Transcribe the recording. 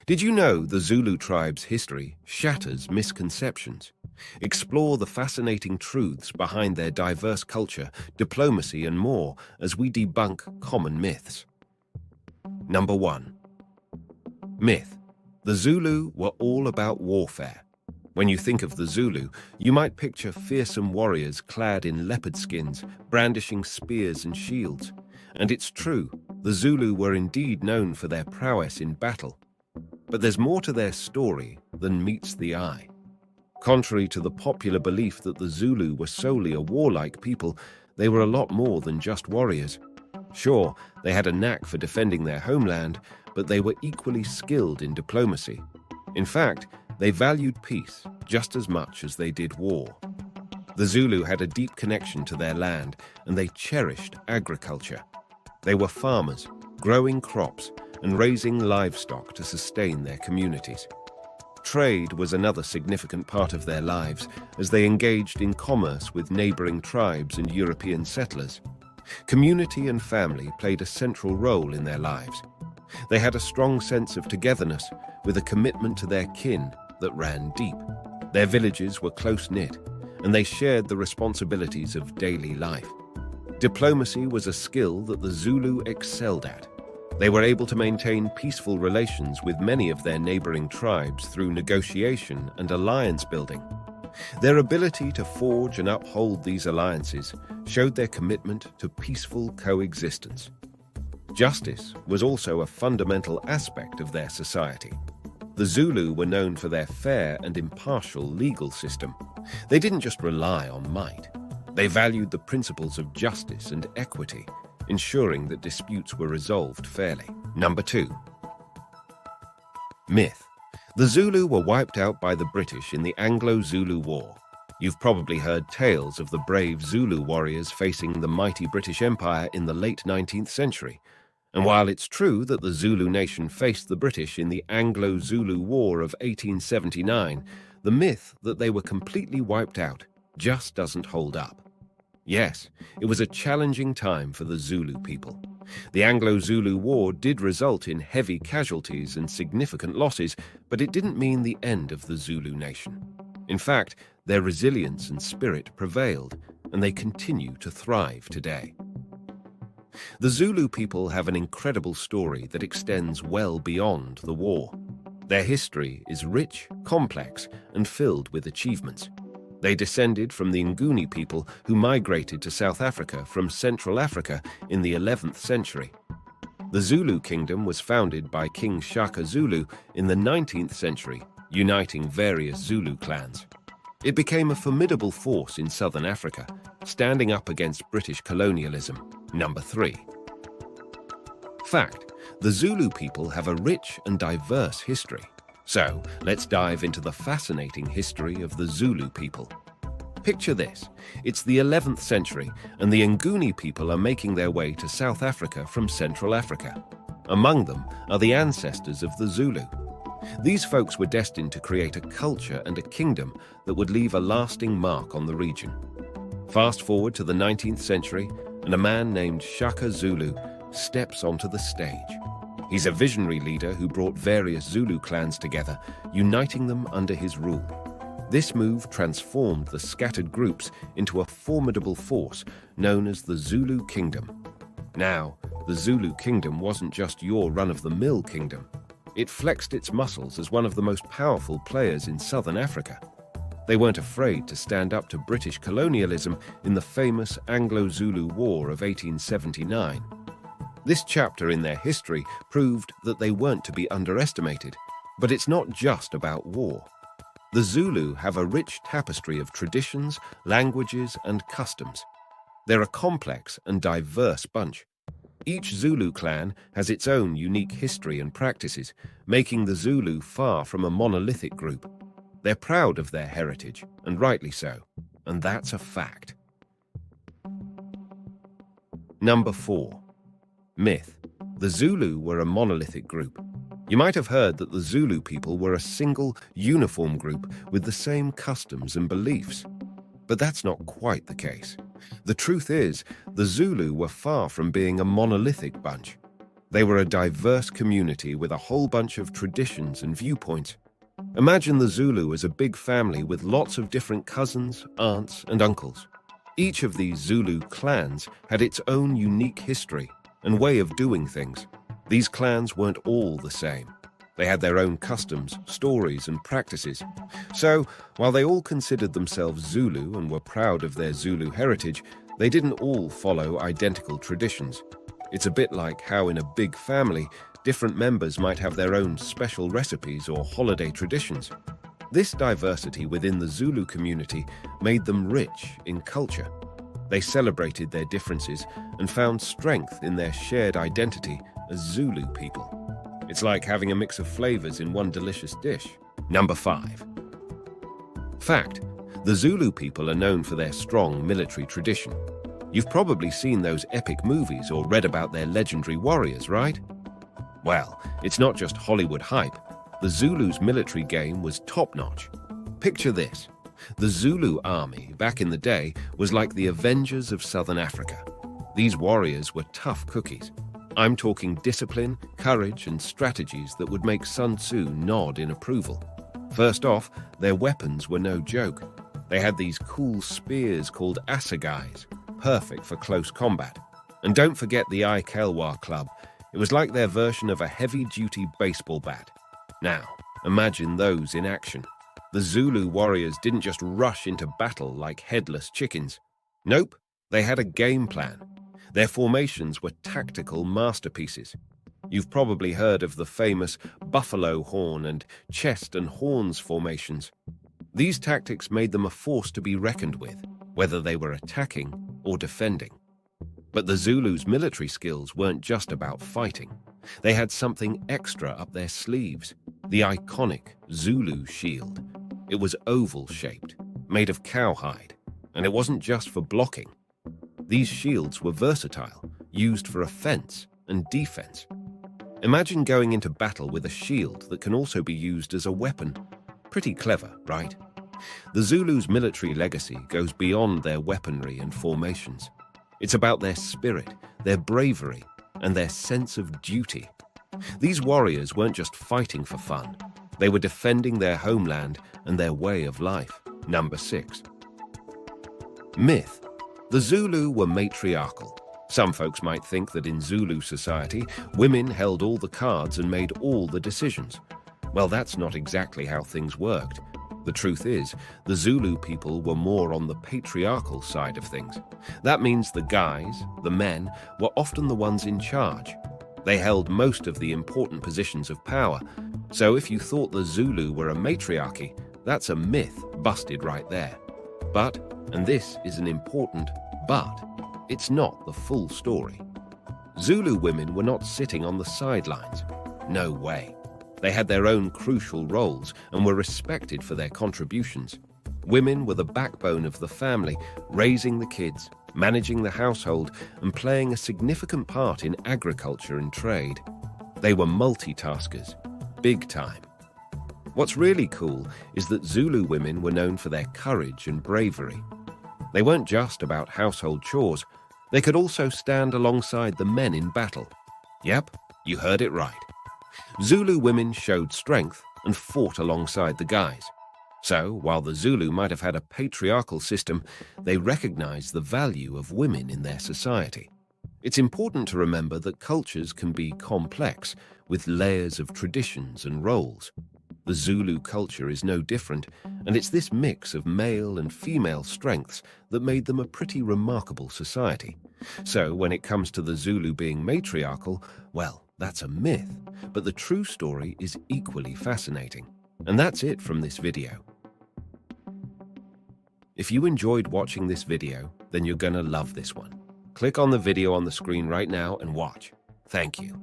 Did you know the Zulu tribe's history shatters misconceptions? Explore the fascinating truths behind their diverse culture, diplomacy, and more as we debunk common myths. Number 1. Myth. The Zulu were all about warfare. When you think of the Zulu, you might picture fearsome warriors clad in leopard skins, brandishing spears and shields. And it's true, the Zulu were indeed known for their prowess in battle. But there's more to their story than meets the eye. Contrary to the popular belief that the Zulu were solely a warlike people, they were a lot more than just warriors. Sure, they had a knack for defending their homeland, but they were equally skilled in diplomacy. In fact, they valued peace just as much as they did war. The Zulu had a deep connection to their land, and they cherished agriculture. They were farmers, growing crops and raising livestock to sustain their communities. Trade was another significant part of their lives, as they engaged in commerce with neighboring tribes and European settlers. Community and family played a central role in their lives. They had a strong sense of togetherness, with a commitment to their kin that ran deep. Their villages were close-knit, and they shared the responsibilities of daily life. Diplomacy was a skill that the Zulu excelled at. They were able to maintain peaceful relations with many of their neighboring tribes through negotiation and alliance building. Their ability to forge and uphold these alliances showed their commitment to peaceful coexistence. Justice was also a fundamental aspect of their society. The Zulu were known for their fair and impartial legal system. They didn't just rely on might. They valued the principles of justice and equity, ensuring that disputes were resolved fairly. Number 2. Myth. The Zulu were wiped out by the British in the Anglo-Zulu War. You've probably heard tales of the brave Zulu warriors facing the mighty British Empire in the late 19th century. And while it's true that the Zulu nation faced the British in the Anglo-Zulu War of 1879, the myth that they were completely wiped out just doesn't hold up. Yes, it was a challenging time for the Zulu people. The Anglo-Zulu War did result in heavy casualties and significant losses, but it didn't mean the end of the Zulu nation. In fact, their resilience and spirit prevailed, and they continue to thrive today. The Zulu people have an incredible story that extends well beyond the war. Their history is rich, complex, and filled with achievements. They descended from the Nguni people who migrated to South Africa from Central Africa in the 11th century. The Zulu kingdom was founded by King Shaka Zulu in the 19th century, uniting various Zulu clans. It became a formidable force in southern Africa, standing up against British colonialism. Number 3. Fact: the Zulu people have a rich and diverse history. So, let's dive into the fascinating history of the Zulu people. Picture this. It's the 11th century, and the Nguni people are making their way to South Africa from Central Africa. Among them are the ancestors of the Zulu. These folks were destined to create a culture and a kingdom that would leave a lasting mark on the region. Fast forward to the 19th century, and a man named Shaka Zulu steps onto the stage. He's a visionary leader who brought various Zulu clans together, uniting them under his rule. This move transformed the scattered groups into a formidable force known as the Zulu Kingdom. Now, the Zulu Kingdom wasn't just your run-of-the-mill kingdom. It flexed its muscles as one of the most powerful players in southern Africa. They weren't afraid to stand up to British colonialism in the famous Anglo-Zulu War of 1879. This chapter in their history proved that they weren't to be underestimated. But it's not just about war. The Zulu have a rich tapestry of traditions, languages, and customs. They're a complex and diverse bunch. Each Zulu clan has its own unique history and practices, making the Zulu far from a monolithic group. They're proud of their heritage, and rightly so, and that's a fact. Number 4. Myth. The Zulu were a monolithic group. You might have heard that the Zulu people were a single, uniform group with the same customs and beliefs. But that's not quite the case. The truth is, the Zulu were far from being a monolithic bunch. They were a diverse community with a whole bunch of traditions and viewpoints. Imagine the Zulu as a big family with lots of different cousins, aunts, and uncles. Each of these Zulu clans had its own unique history and way of doing things. These clans weren't all the same. They had their own customs, stories, and practices. So, while they all considered themselves Zulu and were proud of their Zulu heritage, they didn't all follow identical traditions. It's a bit like how in a big family, different members might have their own special recipes or holiday traditions. This diversity within the Zulu community made them rich in culture. They celebrated their differences and found strength in their shared identity as Zulu people. It's like having a mix of flavors in one delicious dish. Number 5. Fact: the Zulu people are known for their strong military tradition. You've probably seen those epic movies or read about their legendary warriors, right? Well, it's not just Hollywood hype. The Zulus' military game was top-notch. Picture this. The Zulu army back in the day was like the Avengers of Southern Africa. These warriors were tough cookies. I'm talking discipline, courage, and strategies that would make Sun Tzu nod in approval. First off, their weapons were no joke. They had these cool spears called assegais, perfect for close combat. And don't forget the Ikelwa club. It was like their version of a heavy-duty baseball bat. Now, imagine those in action. The Zulu warriors didn't just rush into battle like headless chickens. Nope, they had a game plan. Their formations were tactical masterpieces. You've probably heard of the famous buffalo horn and chest and horns formations. These tactics made them a force to be reckoned with, whether they were attacking or defending. But the Zulus' military skills weren't just about fighting. They had something extra up their sleeves, the iconic Zulu shield. It was oval-shaped, made of cowhide, and it wasn't just for blocking. These shields were versatile, used for offense and defense. Imagine going into battle with a shield that can also be used as a weapon. Pretty clever, right? The Zulus' military legacy goes beyond their weaponry and formations. It's about their spirit, their bravery, and their sense of duty. These warriors weren't just fighting for fun. They were defending their homeland and their way of life. Number 6. Myth: the Zulu were matriarchal. Some folks might think that in Zulu society, women held all the cards and made all the decisions. Well, that's not exactly how things worked. The truth is, the Zulu people were more on the patriarchal side of things. That means the guys, the men, were often the ones in charge. They held most of the important positions of power. So if you thought the Zulu were a matriarchy, that's a myth busted right there. But, and this is an important but, it's not the full story. Zulu women were not sitting on the sidelines. No way. They had their own crucial roles and were respected for their contributions. Women were the backbone of the family, raising the kids, managing the household, and playing a significant part in agriculture and trade. They were multitaskers, big time. What's really cool is that Zulu women were known for their courage and bravery. They weren't just about household chores. They could also stand alongside the men in battle. Yep, you heard it right. Zulu women showed strength and fought alongside the guys. So, while the Zulu might have had a patriarchal system, they recognized the value of women in their society. It's important to remember that cultures can be complex, with layers of traditions and roles. The Zulu culture is no different, and it's this mix of male and female strengths that made them a pretty remarkable society. So, when it comes to the Zulu being matriarchal, well, that's a myth, but the true story is equally fascinating. And that's it from this video. If you enjoyed watching this video, then you're gonna love this one. Click on the video on the screen right now and watch. Thank you.